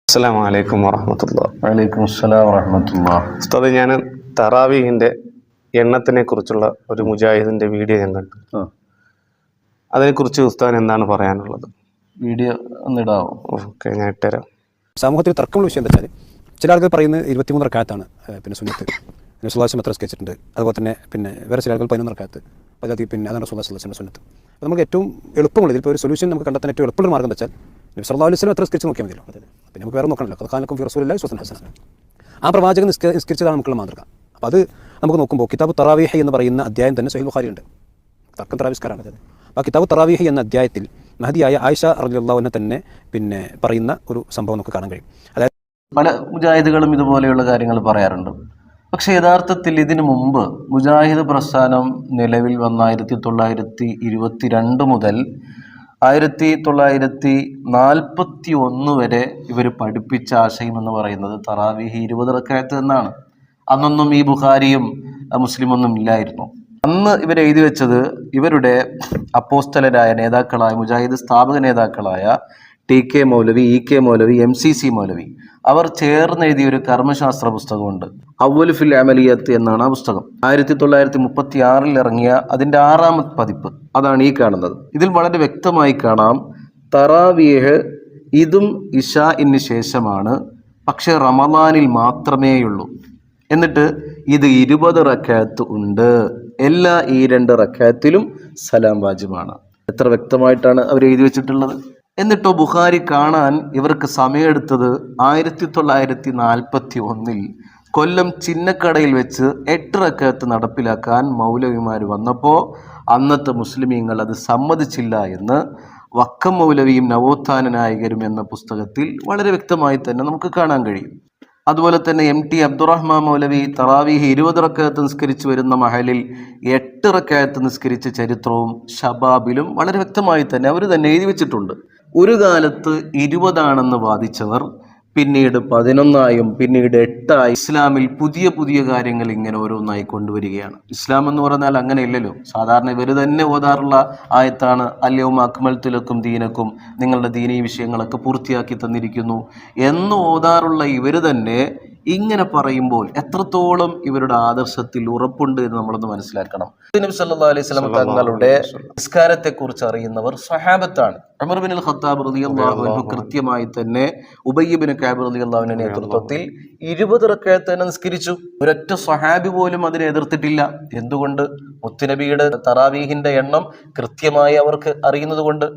അസ്സലാമു അലൈക്കും വറഹ്മത്തുള്ളാഹി. വലൈക്കും അസ്സലാം വറഹ്മത്തുള്ളാഹി. ഉസ്താദ്, ഞാൻ തറാവീഹിൻ്റെ എണ്ണത്തിനെ കുറിച്ചുള്ള ഒരു മുജാഹിദിൻ്റെ വീഡിയോ ഞാൻ കണ്ടു. അതിനെക്കുറിച്ച് ഉസ്താദിന് എന്താണ് പറയാനുള്ളത്? വീഡിയോ ഒന്നിടാവോ? ഓക്കെ, ഞാൻ ഇട്ടുതരാം. സമൂഹത്തിൽ തർക്കമുള്ള വിഷയം എന്താ വെച്ചാൽ, ചില ആളുകൾ പറയുന്നത് 23 റക്അത്താണ് പിന്നെ സുന്നത്ത്, റസൂലുള്ളാഹി എത്ര സ്കെച്ചിട്ടുണ്ട്. അതുപോലെ തന്നെ വേറെ ചില ആളുകൾ 11 റക്അത്ത്, അതാണ് റസൂലുള്ളാഹി സുന്നത്ത്. അപ്പോൾ നമുക്ക് ഏറ്റവും എളുപ്പമുള്ള ഇതിപ്പോൾ ഒരു സൊല്യൂഷൻ നമുക്ക് കണ്ടെത്താൻ ഏറ്റവും എളുപ്പമുള്ള മാർഗ്ഗം എന്താ വെച്ചാൽ, നബി സല്ലല്ലാഹു അലൈഹി വസല്ലം എത്ര സ്കെച്ച് നോക്കിയാൽ മതിയല്ലോ. പിന്നെ നമുക്ക് വേറെ നോക്കണമല്ലോ. ഖുർആനിലും റസൂലുള്ളാഹി സ്വല്ലല്ലാഹു അലൈഹി വസല്ലം ആ പ്രവാചകൻ നിസ്കരിച്ചതാണ് നമുക്കുള്ള മാതൃക. അപ്പോൾ അത് നമുക്ക് നോക്കുമ്പോൾ കിതാബ് തറാവീഹ് എന്ന് പറയുന്ന അധ്യായം തന്നെ സഹീഹ് ബുഖാരിയുണ്ട്. തർക്കം തറാവിസ്കാരാണ്. അപ്പോൾ കിതാബ് തറാവീഹ് എന്ന അധ്യായത്തിൽ മഹദിയായ ആയിഷ റളിയല്ലാഹു അൻഹ തന്നെ പറയുന്ന ഒരു സംഭവം നമുക്ക് കാണാൻ കഴിയും. അതായത് പല മുജാഹിദുകളും ഇതുപോലെയുള്ള കാര്യങ്ങൾ പറയാറുണ്ട്. പക്ഷേ യഥാർത്ഥത്തിൽ ഇതിനു മുമ്പ് മുജാഹിദ് പ്രസ്ഥാനം നിലവിൽ വന്ന 1922 മുതൽ 1941 വരെ ഇവർ പഠിപ്പിച്ച ആശയം എന്ന് പറയുന്നത് തറാവീഹ് 20 റക്അത്ത് എന്നാണ്. അന്നൊന്നും ഈ ബുഖാരിയും മുസ്ലിമൊന്നും ഇല്ലായിരുന്നു. അന്ന് ഇവർ എഴുതി വെച്ചത് ഇവരുടെ അപ്പോസ്തലരായ നേതാക്കളായ മുജാഹിദ് സ്ഥാപക നേതാക്കളായ TK മൗലവി, EK മൗലവി, MCC മൗലവി അവർ ചേർന്ന് എഴുതിയ ഒരു കർമ്മശാസ്ത്ര പുസ്തകമുണ്ട്. അവ്വൽ ഫിൽ അമലിയത്ത് എന്നാണ് ആ പുസ്തകം. 1936 ഇറങ്ങിയ അതിൻ്റെ 6ാമത്തെ പതിപ്പ് അതാണ് ഈ കാണുന്നത്. ഇതിൽ വളരെ വ്യക്തമായി കാണാം, തറാവീഹ് ഇതും ഇശാഇന് ശേഷമാണ്, പക്ഷെ റമദാനിൽ മാത്രമേയുള്ളൂ. എന്നിട്ട് ഇത് 20 റക്അത്ത് ഉണ്ട്. എല്ലാ ഈ 2 റക്അത്തിലും സലാം വാജിബാണ്. എത്ര വ്യക്തമായിട്ടാണ് അവർ എഴുതി വെച്ചിട്ടുള്ളത്. എന്നിട്ടോ ബുഖാരി കാണാൻ ഇവർക്ക് സമയമെടുത്തത് 1941 കൊല്ലം ചിന്നക്കടയിൽ വെച്ച് 8 റക്അത്ത് നടപ്പിലാക്കാൻ മൗലവിമാർ വന്നപ്പോൾ അന്നത്തെ മുസ്ലിമീങ്ങൾ അത് സമ്മതിച്ചില്ല എന്ന് വക്കം മൗലവിയും നവോത്ഥാന നായകരും എന്ന പുസ്തകത്തിൽ വളരെ വ്യക്തമായി തന്നെ നമുക്ക് കാണാൻ കഴിയും. അതുപോലെ തന്നെ MT അബ്ദുറഹ്മാൻ മൗലവി തറാവീഹ് 20 റക്അത്ത് നിസ്കരിച്ച് വരുന്ന മഹലിൽ 8 റക്അത്ത് നിസ്കരിച്ച ചരിത്രവും ഷബാബിലും വളരെ വ്യക്തമായി തന്നെ അവർ തന്നെ എഴുതി വെച്ചിട്ടുണ്ട്. ഒരു കാലത്ത് 20 വാദിച്ചവർ പിന്നീട് 11 പിന്നീട് 8 ഇസ്ലാമിൽ പുതിയ പുതിയ കാര്യങ്ങൾ ഇങ്ങനെ ഓരോന്നായി കൊണ്ടുവരികയാണ്. ഇസ്ലാം എന്ന് പറഞ്ഞാൽ അങ്ങനെ ഇല്ലല്ലോ. സാധാരണ ഇവർ തന്നെ ഓതാറുള്ള ആയത്താണ് അൽയൗമ അക്മൽതു ലക്കും ദീനക്കും, നിങ്ങളുടെ ദീനീ വിഷയങ്ങളൊക്കെ പൂർത്തിയാക്കി തന്നിരിക്കുന്നു എന്ന് ഓതാറുള്ള ഇവർ തന്നെ ഇങ്ങനെ പറയുമ്പോൾ എത്രത്തോളം ഇവരുടെ ആദർശത്തിൽ ഉറപ്പുണ്ട് എന്ന് നമ്മളൊന്ന് മനസ്സിലാക്കണം. നബി സല്ലല്ലാഹു അലൈഹി വസല്ലം തങ്ങളുടെ നിസ്കാരത്തെ കുറിച്ച് അറിയുന്നവർ സ്വഹാബത്താണ്. ഉമർ ബിൻ ഖത്താബ് റളിയല്ലാഹു അൻഹു കൃത്യമായി തന്നെ ഉബയ്യ് ബിൻ കഅബ് റളിയല്ലാഹു അൻഹുവിന്റെ നേതൃത്വത്തിൽ 20 റക്അത്ത് തന്നെ നിസ്കരിച്ചു. ഒരൊറ്റ സ്വഹാബി പോലും അതിനെ എതിർത്തിട്ടില്ല. എന്തുകൊണ്ട്? മുത്തുനബിയുടെ തറാവീഹിന്റെ എണ്ണം കൃത്യമായി അവർക്ക് അറിയുന്നത് കൊണ്ട്.